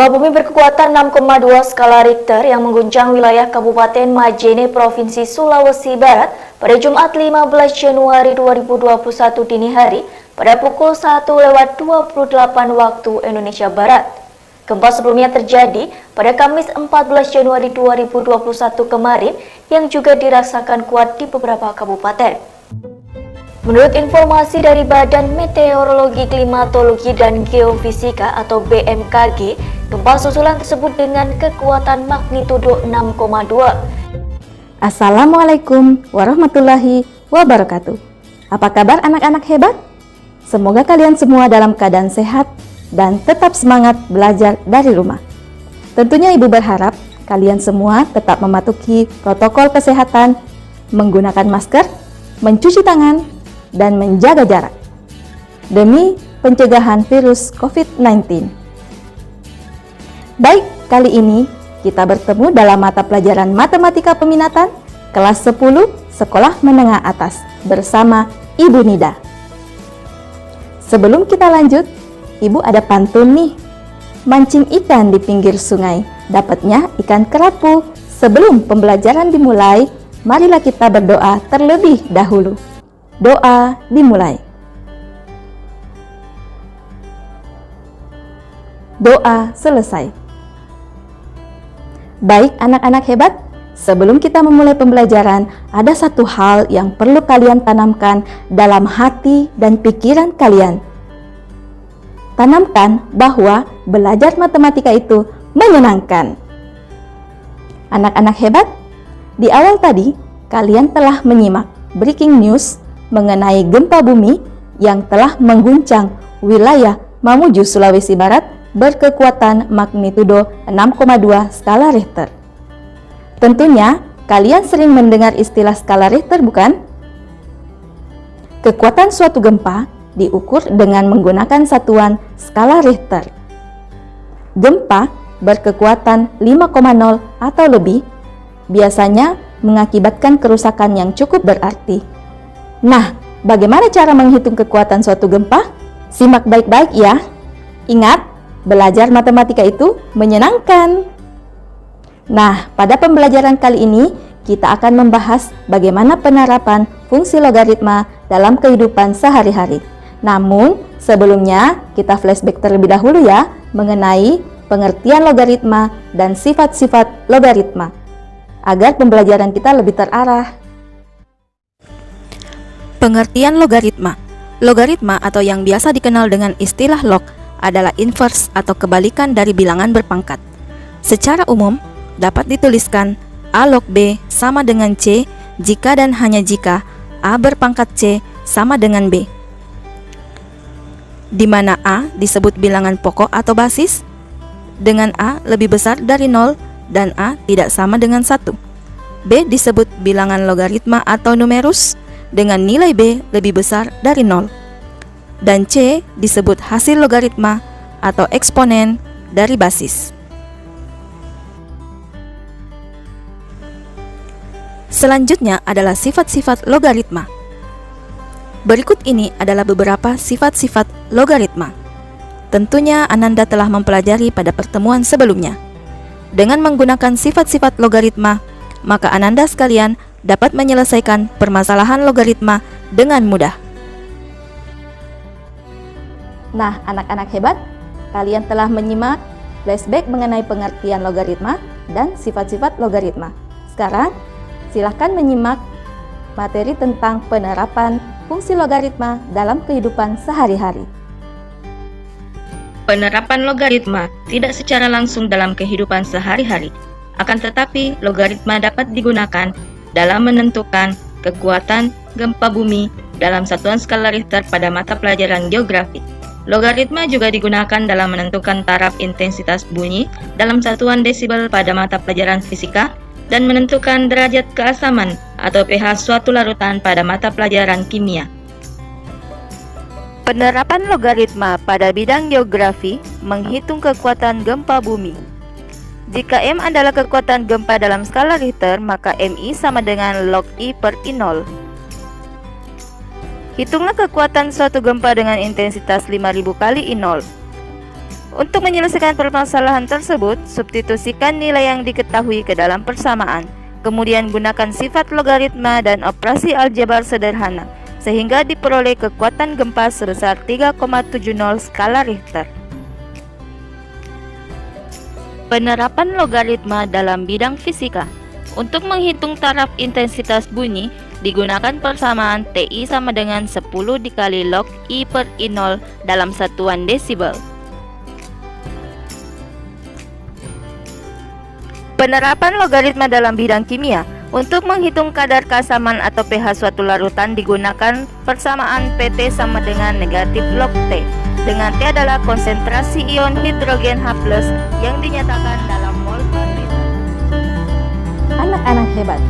Gempa bumi berkekuatan 6,2 skala Richter yang mengguncang wilayah Kabupaten Majene, Provinsi Sulawesi Barat pada Jumat 15 Januari 2021 dini hari pada pukul 1:28 waktu Indonesia Barat. Gempa sebelumnya terjadi pada Kamis 14 Januari 2021 kemarin yang juga dirasakan kuat di beberapa kabupaten. Menurut informasi dari Badan Meteorologi, Klimatologi, dan Geofisika atau BMKG, gempa susulan tersebut dengan kekuatan magnitudo 6,2. Assalamualaikum warahmatullahi wabarakatuh. Apa kabar anak-anak hebat? Semoga kalian semua dalam keadaan sehat dan tetap semangat belajar dari rumah. Tentunya Ibu berharap kalian semua tetap mematuhi protokol kesehatan, menggunakan masker, mencuci tangan, dan menjaga jarak demi pencegahan virus COVID-19. Baik, kali ini kita bertemu dalam mata pelajaran Matematika Peminatan kelas 10 Sekolah Menengah Atas bersama Ibu Nida. Sebelum kita lanjut, Ibu ada pantun nih. Mancing ikan di pinggir sungai, dapatnya ikan kerapu. Sebelum pembelajaran dimulai, marilah kita berdoa terlebih dahulu. Doa dimulai. Doa selesai. Baik anak-anak hebat, sebelum kita memulai pembelajaran, ada satu hal yang perlu kalian tanamkan dalam hati dan pikiran kalian. Tanamkan bahwa belajar matematika itu menyenangkan. Anak-anak hebat, di awal tadi kalian telah menyimak breaking news mengenai gempa bumi yang telah mengguncang wilayah Mamuju, Sulawesi Barat berkekuatan magnitudo 6,2 skala Richter. Tentunya kalian sering mendengar istilah skala Richter, bukan? Kekuatan suatu gempa diukur dengan menggunakan satuan skala Richter. Gempa berkekuatan 5,0 atau lebih biasanya mengakibatkan kerusakan yang cukup berarti. Nah, bagaimana cara menghitung kekuatan suatu gempa? Simak baik-baik ya. Ingat, belajar matematika itu menyenangkan. Nah, pada pembelajaran kali ini, kita akan membahas bagaimana penerapan fungsi logaritma dalam kehidupan sehari-hari. Namun, sebelumnya kita flashback terlebih dahulu ya, mengenai pengertian logaritma dan sifat-sifat logaritma, agar pembelajaran kita lebih terarah. Pengertian logaritma. Logaritma atau yang biasa dikenal dengan istilah log adalah inverse atau kebalikan dari bilangan berpangkat. Secara umum, dapat dituliskan A log B sama dengan C jika dan hanya jika A berpangkat C sama dengan B, di mana A disebut bilangan pokok atau basis, dengan A lebih besar dari 0 dan A tidak sama dengan 1. B disebut bilangan logaritma atau numerus dengan nilai B lebih besar dari 0. Dan C disebut hasil logaritma atau eksponen dari basis. Selanjutnya adalah sifat-sifat logaritma. Berikut ini adalah beberapa sifat-sifat logaritma. Tentunya Ananda telah mempelajari pada pertemuan sebelumnya. Dengan menggunakan sifat-sifat logaritma, maka Ananda sekalian dapat menyelesaikan permasalahan logaritma dengan mudah. Nah, anak-anak hebat, kalian telah menyimak flashback mengenai pengertian logaritma dan sifat-sifat logaritma. Sekarang, silahkan menyimak materi tentang penerapan fungsi logaritma dalam kehidupan sehari-hari. Penerapan logaritma tidak secara langsung dalam kehidupan sehari-hari, akan tetapi logaritma dapat digunakan dalam menentukan kekuatan gempa bumi dalam satuan skala Richter pada mata pelajaran geografi. Logaritma juga digunakan dalam menentukan taraf intensitas bunyi dalam satuan desibel pada mata pelajaran fisika dan menentukan derajat keasaman atau pH suatu larutan pada mata pelajaran kimia. Penerapan logaritma pada bidang geografi menghitung kekuatan gempa bumi. Jika M adalah kekuatan gempa dalam skala Richter, maka MI sama dengan log I per I0. Hitunglah kekuatan suatu gempa dengan intensitas 5000 kali I0. Untuk menyelesaikan permasalahan tersebut, substitusikan nilai yang diketahui ke dalam persamaan. Kemudian gunakan sifat logaritma dan operasi aljabar sederhana, sehingga diperoleh kekuatan gempa sebesar 3,70 skala Richter. Penerapan logaritma dalam bidang fisika. Untuk menghitung taraf intensitas bunyi, digunakan persamaan TI sama dengan 10 dikali log I per I0 dalam satuan desibel. Penerapan logaritma dalam bidang kimia. Untuk menghitung kadar keasaman atau pH suatu larutan digunakan persamaan PT sama dengan negatif log T, dengan T adalah konsentrasi ion hidrogen H+ yang dinyatakan dalam mol per liter. Anak-anak hebat,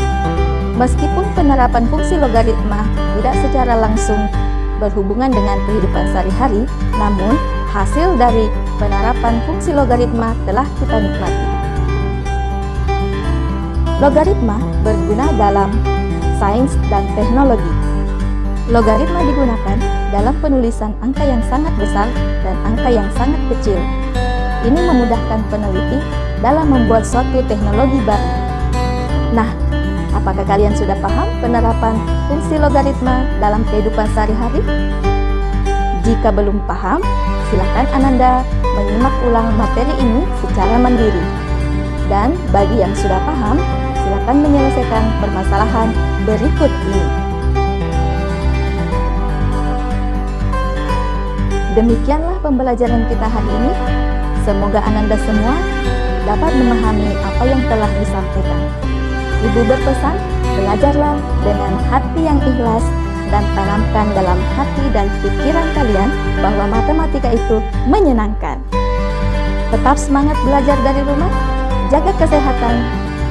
meskipun penerapan fungsi logaritma tidak secara langsung berhubungan dengan kehidupan sehari-hari, namun hasil dari penerapan fungsi logaritma telah kita nikmati. Logaritma berguna dalam sains dan teknologi. Logaritma digunakan dalam penulisan angka yang sangat besar dan angka yang sangat kecil. Ini memudahkan peneliti dalam membuat suatu teknologi baru. Nah, apakah kalian sudah paham penerapan fungsi logaritma dalam kehidupan sehari-hari? Jika belum paham, silakan Ananda menyimak ulang materi ini secara mandiri. Dan bagi yang sudah paham, silakan menyelesaikan permasalahan berikut ini. Demikianlah pembelajaran kita hari ini. Semoga Ananda semua dapat memahami apa yang telah disampaikan. Ibu berpesan, belajarlah dengan hati yang ikhlas dan tanamkan dalam hati dan pikiran kalian bahwa matematika itu menyenangkan. Tetap semangat belajar dari rumah, jaga kesehatan.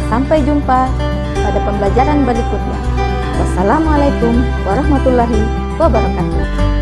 Sampai jumpa pada pembelajaran berikutnya. Wassalamualaikum warahmatullahi wabarakatuh.